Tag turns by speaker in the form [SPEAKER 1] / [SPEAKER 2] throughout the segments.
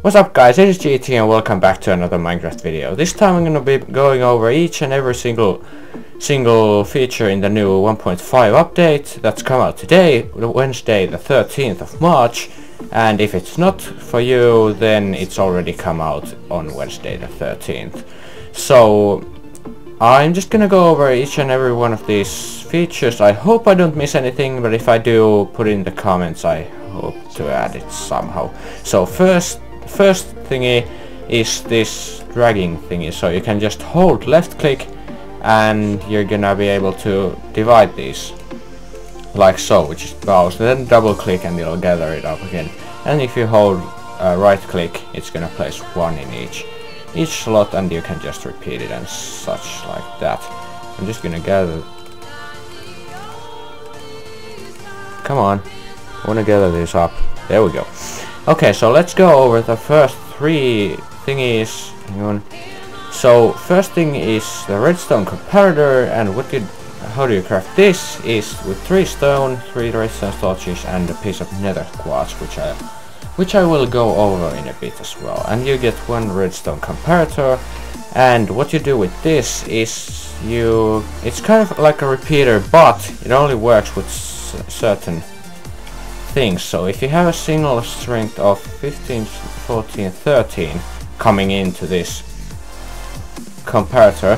[SPEAKER 1] What's up guys, this is GT and welcome back to another Minecraft video. This time I'm gonna be going over each and every single feature in the new 1.5 update that's come out today, Wednesday the 13th of March, and if it's not for you then it's already come out on Wednesday the 13th. So I'm just gonna go over each and every one of these features. I hope I don't miss anything, but if I do, put it in the comments. I hope to add it somehow. So first thingy is this dragging thingy, so you can just hold left click and you're gonna be able to divide these like so, which is bows, then double click and it'll gather it up again, and if you hold right click it's gonna place one in each slot, and you can just repeat it and such like that. I'm just gonna gather, come on, I wanna gather this up, there we go. Okay, so let's go over the first three thingies. Hang on. So first thing is the redstone comparator, and how do you craft this is with 3 stone, 3 redstone torches and a piece of nether quartz, which I will go over in a bit as well. And you get 1 redstone comparator, and what you do with this is it's kind of like a repeater, but it only works with certain things. So if you have a single strength of 15, 14, 13 coming into this comparator,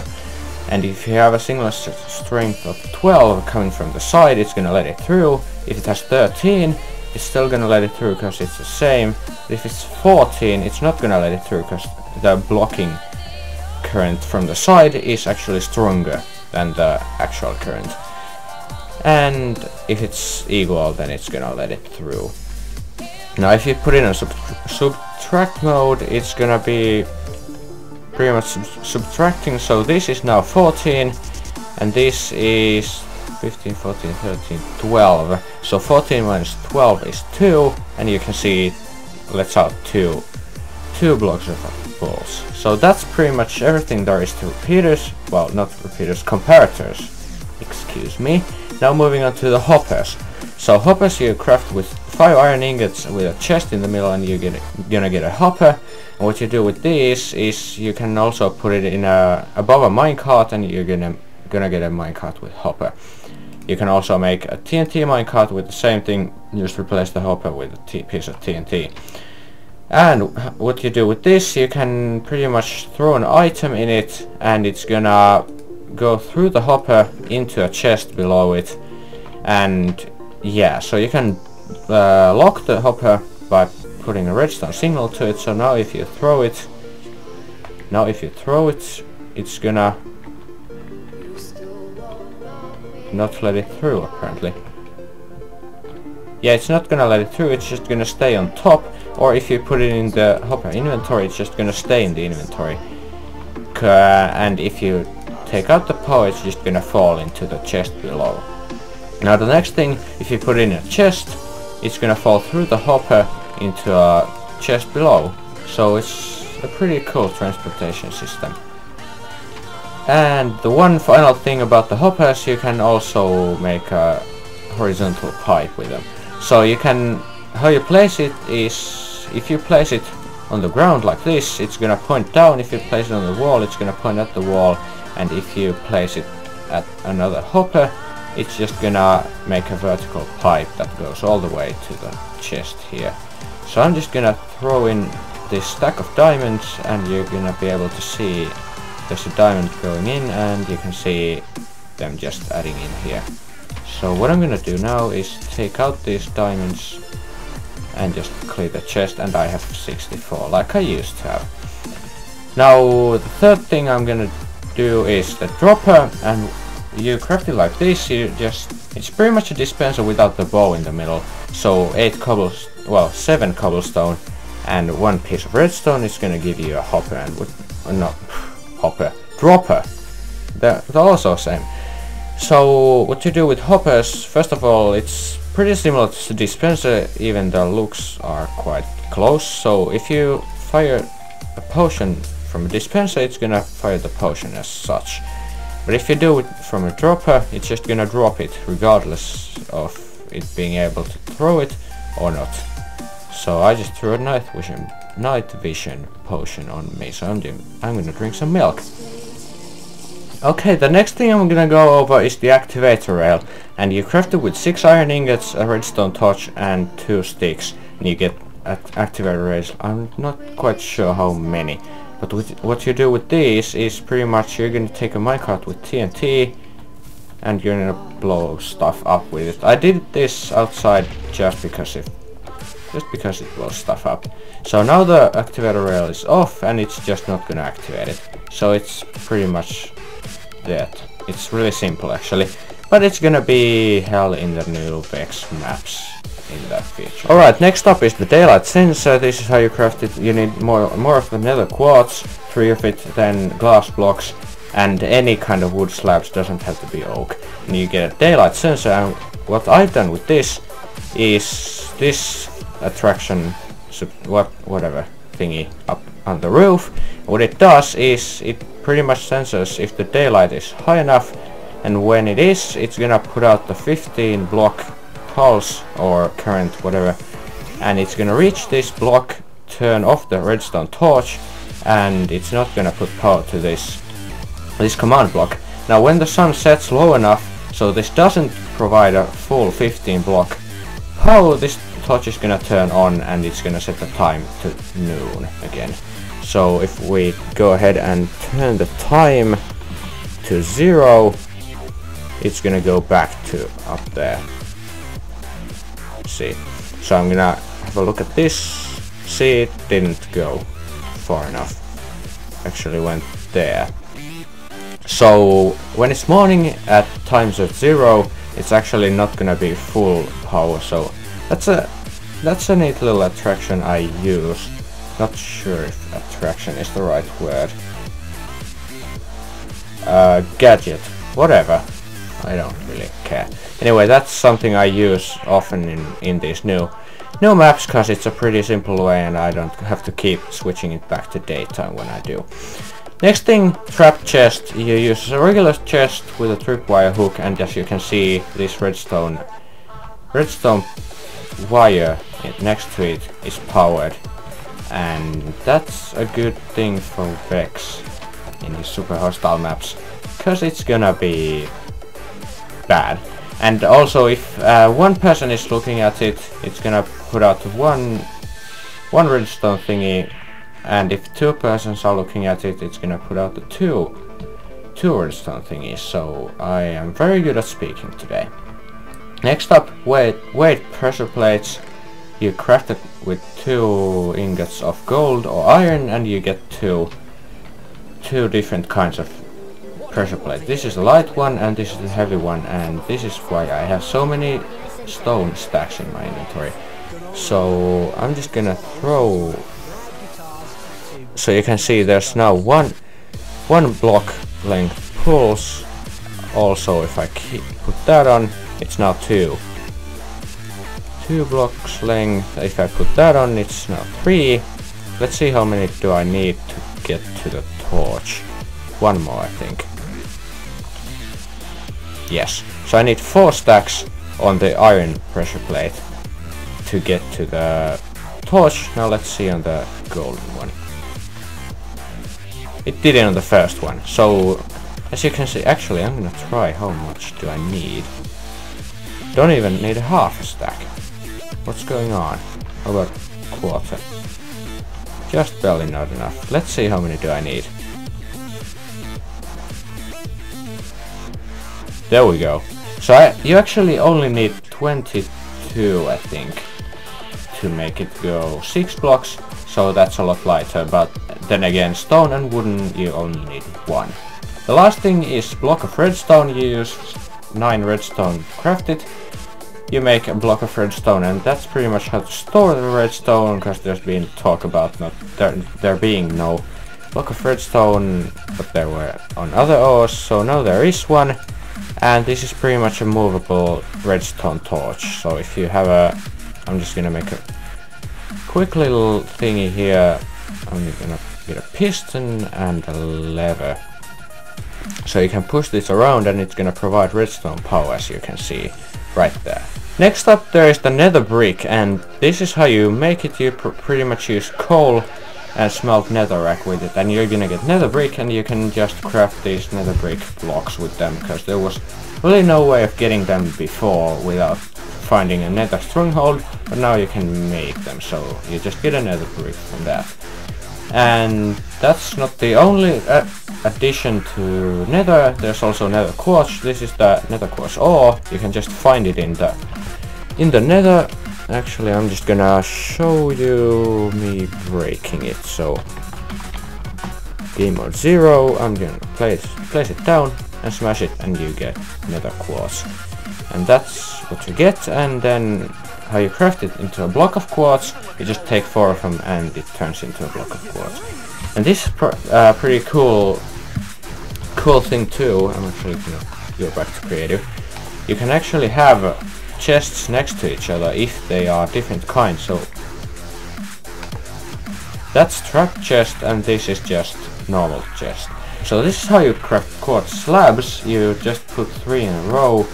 [SPEAKER 1] and if you have a single strength of 12 coming from the side, it's gonna let it through. If it has 13, it's still gonna let it through because it's the same. If it's 14, it's not gonna let it through because the blocking current from the side is actually stronger than the actual current. And if it's equal, then it's gonna let it through. Now if you put it in a subtract mode, it's gonna be pretty much subtracting. So this is now 14 and this is 15, 14, 13, 12. So 14 minus 12 is 2, and you can see it lets out two blocks of balls. So that's pretty much everything there is to repeaters. Well, not repeaters, comparators, excuse me. Now moving on to the hoppers. So hoppers you craft with 5 iron ingots with a chest in the middle, and you're gonna get a hopper. And what you do with these is you can also put it in above a minecart, and you're gonna get a minecart with hopper. You can also make a TNT minecart with the same thing, just replace the hopper with a piece of TNT. And what you do with this, you can pretty much throw an item in it and it's gonna go through the hopper into a chest below it. And yeah, so you can lock the hopper by putting a redstone signal to it. So now if you throw it, it's gonna not let it through apparently. Yeah, it's not gonna let it through, it's just gonna stay on top. Or if you put it in the hopper inventory, it's just gonna stay in the inventory. And if you take out the power, it's just gonna fall into the chest below. Now the next thing, if you put it in a chest, it's gonna fall through the hopper into a chest below. So it's a pretty cool transportation system. And the one final thing about the hoppers, you can also make a horizontal pipe with them. So you can, how you place it is, if you place it on the ground like this, it's gonna point down. If you place it on the wall, it's gonna point at the wall. And if you place it at another hopper, it's just gonna make a vertical pipe that goes all the way to the chest here. So I'm just gonna throw in this stack of diamonds, and you're gonna be able to see there's a diamond going in, and you can see them just adding in here. So what I'm gonna do now is take out these diamonds and just clear the chest, and I have 64 like I used to have. Now the third thing I'm gonna do is the dropper, and you craft it like this. It's pretty much a dispenser without the bow in the middle. So 7 cobblestone and 1 piece of redstone is gonna give you a hopper, and dropper. They're also same. So what you do with hoppers, first of all, it's pretty similar to dispenser, even the looks are quite close. So if you fire a potion from a dispenser, it's gonna fire the potion as such. But if you do it from a dropper, it's just gonna drop it regardless of it being able to throw it or not. So I just threw a knife night vision potion on me, so I'm gonna drink some milk. Okay, the next thing I'm gonna go over is the activator rail, and you craft it with 6 iron ingots, a redstone torch, and 2 sticks, and you get activator rails. I'm not quite sure how many, but what you do with these is pretty much you're gonna take a minecart with TNT, and you're gonna blow stuff up with it. I did this outside just because it blows stuff up. So now the activator rail is off, and it's just not gonna activate it. So it's pretty much that. It's really simple actually, but it's gonna be hell in the new Vex maps in that feature. Alright, next up is the daylight sensor. This is how you craft it. You need more of the nether quartz, 3 of it, then glass blocks, and any kind of wood slabs, doesn't have to be oak. And you get a daylight sensor, and what I've done with this is this attraction whatever thingy up on the roof. What it does is it pretty much senses if the daylight is high enough, and when it is, it's gonna put out the 15 block pulse or current, whatever, and it's gonna reach this block, turn off the redstone torch, and it's not gonna put power to this command block. Now when the sun sets low enough, so this doesn't provide a full 15 block power, this torch is gonna turn on, and it's gonna set the time to noon again. So if we go ahead and turn the time to 0, it's gonna go back to up there. See, so I'm gonna have a look at this. See, it didn't go far enough, actually went there. So when it's morning at times of 0, it's actually not gonna be full power. So that's a neat little attraction I use. Not sure if attraction is the right word. Gadget, whatever. I don't really care. Anyway, that's something I use often in these new maps, cause it's a pretty simple way, and I don't have to keep switching it back to daytime when I do. Next thing, trap chest. You use a regular chest with a tripwire hook, and as you can see, this redstone wire next to it is powered, and that's a good thing for Vex in his super hostile maps, cause it's gonna be bad. And also, if one person is looking at it, it's gonna put out one redstone thingy, and if 2 persons are looking at it, it's gonna put out the two redstone thingies. So I am very good at speaking today. Next up, weight pressure plates. You craft it with 2 ingots of gold or iron, and you get two different kinds of pressure plate. This is a light one, and this is the heavy one, and this is why I have so many stone stacks in my inventory. So I'm just gonna throw. So you can see there's now one block length pulse. Also, if I put that on, it's now 2 blocks length. If I put that on, it's now 3. Let's see how many do I need to get to the torch. 1 more, I think. Yes, so I need 4 stacks on the iron pressure plate to get to the torch. Now let's see on the golden one. It did it on the first one. So as you can see, actually I'm gonna try how much do I need. Don't even need a half a stack. What's going on? How about quarter? Just barely not enough. Let's see how many do I need. There we go. So you actually only need 22, I think, to make it go 6 blocks. So that's a lot lighter, but then again, stone and wooden, you only need 1. The last thing is block of redstone. You use 9 redstone to craft it. You make a block of redstone, and that's pretty much how to store the redstone, because there's been talk about not there being no block of redstone, but there were on other ores, so now there is one. And this is pretty much a movable redstone torch. So if you have I'm just gonna make a quick little thingy here. I'm gonna get a piston and a lever. So you can push this around, and it's gonna provide redstone power, as you can see right there. Next up there is the nether brick, and this is how you make it. You pretty much use coal and smelt netherrack with it, and you're gonna get nether brick, and you can just craft these nether brick blocks with them, because there was really no way of getting them before without finding a nether stronghold, but now you can make them, so you just get a nether brick from that. And that's not the only addition to nether. There's also nether quartz. This is the nether quartz ore. You can just find it in the nether. Actually, I'm just gonna show you me breaking it. So game mode 0, I'm gonna place it down and smash it, and you get nether quartz. And that's what you get. And then how you craft it into a block of quartz, you just take 4 of them and it turns into a block of quartz. And this is pretty cool thing too. I'm actually gonna go back to creative. You can actually have chests next to each other if they are different kinds. So that's trap chest, and this is just normal chest. So this is how you craft quartz slabs. You just put 3 in a row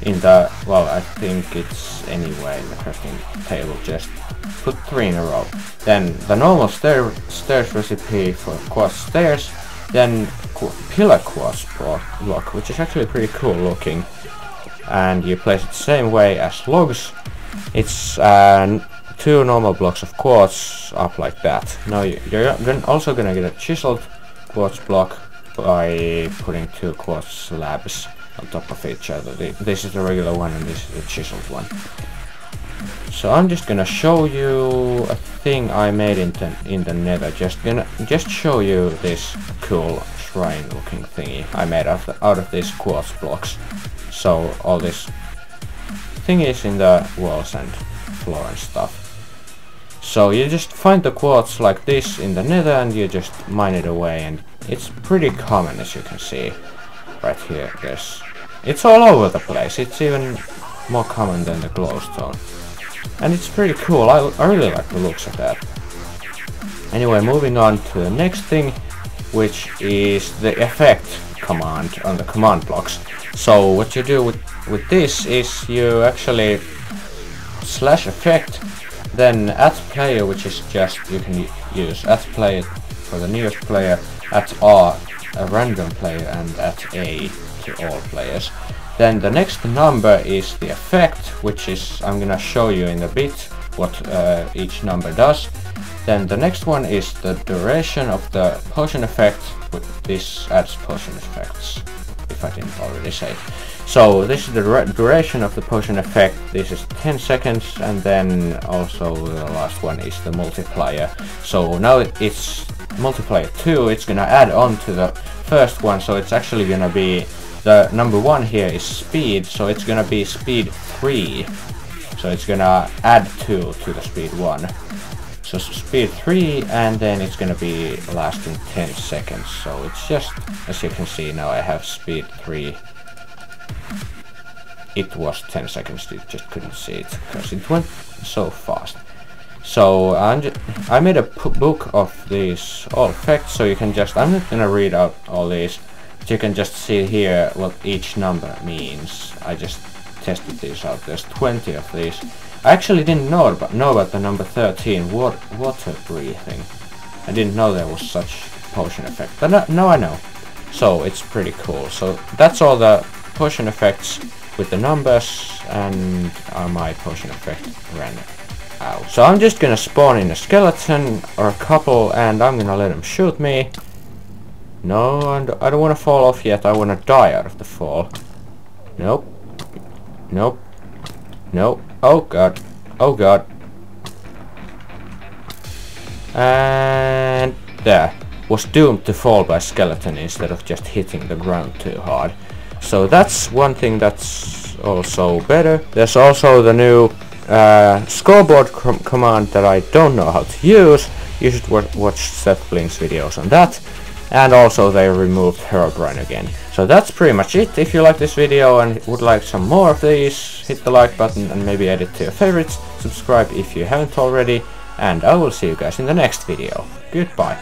[SPEAKER 1] in the, well, I think it's anyway in the crafting table, just put 3 in a row. Then the normal stairs recipe for quartz stairs, then pillar quartz block, which is actually pretty cool looking, and you place it the same way as logs. It's 2 normal blocks of quartz up like that. Now you're also gonna get a chiseled quartz block by putting 2 quartz slabs on top of each other. This is the regular one and this is the chiseled one. So I'm just gonna show you a thing I made in the nether. Just show you this cool shrine looking thingy I made out of these quartz blocks. So all this thing is in the walls and floor and stuff. So you just find the quartz like this in the nether and you just mine it away, and it's pretty common, as you can see right here. It's all over the place. It's even more common than the glowstone, and it's pretty cool. I really like the looks of that. Anyway, moving on to the next thing, which is the effect command on the command blocks. So what you do with this is you actually slash effect, then at player, which is just, you can use at player for the newest player, at R a random player, and at A to all players. Then the next number is the effect, which is, I'm gonna show you in a bit what each number does. Then the next one is the duration of the potion effect. This adds potion effects, if I didn't already say it. So this is the duration of the potion effect. This is 10 seconds, and then also the last one is the multiplier. So now it's multiplier 2. It's gonna add on to the first one, so it's actually gonna be, the number 1 here is speed, so it's gonna be speed 3. So it's gonna add 2 to the speed 1. So speed 3, and then it's gonna be lasting 10 seconds. So it's just, as you can see now, I have speed 3. It was 10 seconds, you just couldn't see it because it went so fast. So I made a book of these all effects, so you can just, I'm not gonna read out all these, but you can just see here what each number means. I just tested these out. There's 20 of these. I actually didn't know about the number 13, water breathing. I didn't know there was such potion effect, but now I know. So it's pretty cool. So that's all the potion effects with the numbers, and my potion effect ran out. So I'm just gonna spawn in a skeleton or a couple, and I'm gonna let them shoot me. No, I don't want to fall off yet. I want to die out of the fall. Nope. Nope. Nope. Oh god. Oh god. And there. Was doomed to fall by skeleton instead of just hitting the ground too hard. So that's one thing that's also better. There's also the new scoreboard command that I don't know how to use. You should watch Seth Blink's videos on that. And also they removed Herobrine again. So that's pretty much it. If you like this video and would like some more of these, hit the like button and maybe add it to your favorites. Subscribe if you haven't already. And I will see you guys in the next video. Goodbye.